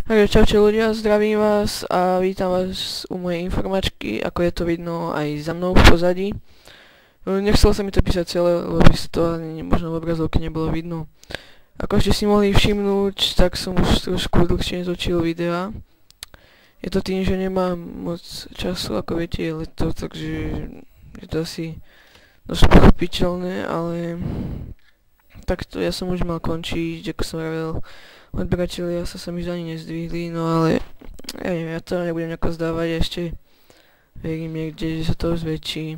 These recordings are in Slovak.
Takže čaute ľudia, zdravím vás a vítam vás u mojej informačky, ako je to vidno aj za mnou v pozadí. Nechcelo sa mi to písať celé, lebo by sa to ani možno v obrazovke nebolo vidno. Ako ste si mohli všimnúť, tak som už trošku dlhšie netočil videa. Je to tým, že nemám moc času, ako viete, je leto, takže je to asi dosť pochopiteľné, ale takto ja som už mal končiť, ako som vravel. Odberatelia sa mi ani nezdvihli, no ale ja neviem, ja to nebudem nejako zdávať, ešte verím niekde, že sa to zväčší.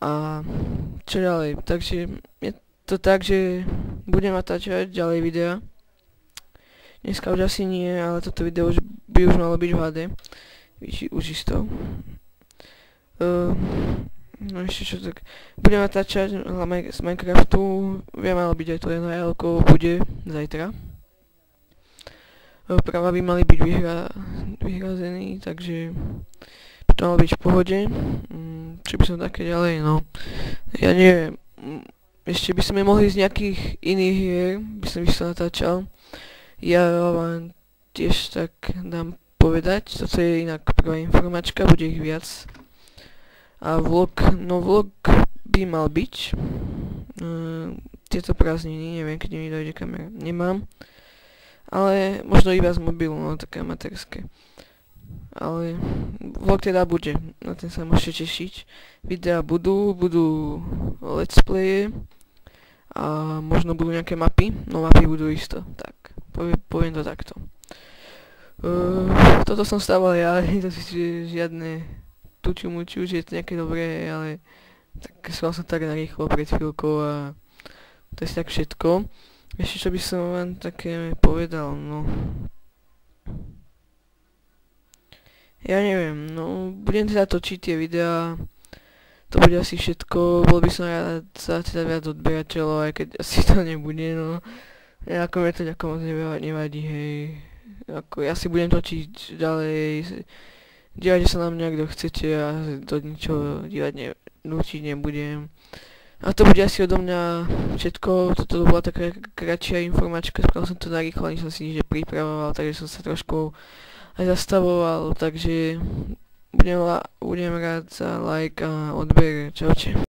A čo ďalej, takže je to tak, že budem natáčať ďalej videa. Dneska už asi nie, ale toto video by už malo byť v HD. Už isto. No ešte čo tak. Budem natáčať z Minecraftu, malo byť aj to NHL-ko, bude zajtra. Práva by mali byť vyhrazení, takže by to malo byť v pohode. Či by som také ďalej, no. Ja neviem. Ešte by sme mohli z nejakých iných hier, by som natáčal. Ja vám tiež tak dám povedať, toto je inak prvá informačka, bude ich viac. A vlog by mal byť. Tieto prázdniny, neviem, keď mi dojde kamera, nemám. Ale možno iba z mobilu, no také amatérske. Ale vlog teda bude, na ten sa môžete tešiť. Videa budú let's playe a možno budú nejaké mapy, no mapy budú isto, tak poviem to takto. Toto som stával ja, to si žiadne tuču-muču, že je to nejaké dobré, ale tak som tak narýchlo pred chvíľkou a to je tak všetko. Ešte čo by som vám také povedal, no. Ja neviem, no budem teda točiť tie videá, to bude asi všetko, bol by som rád za teda viac odberateľov, aj keď asi to nebude, no. Ako mi to ďako moc nevadí, hej. Ako ja si budem točiť ďalej, dívajte sa na mňa, kto chcete, a to ničo dívať nútiť nebudem. A to bude asi odo mňa všetko, toto bola taká kratšia informačka, spravil som to narýchlo, ani som si nič nepripravoval, takže som sa trošku aj zastavoval, takže budem rád za like a odber, čaute.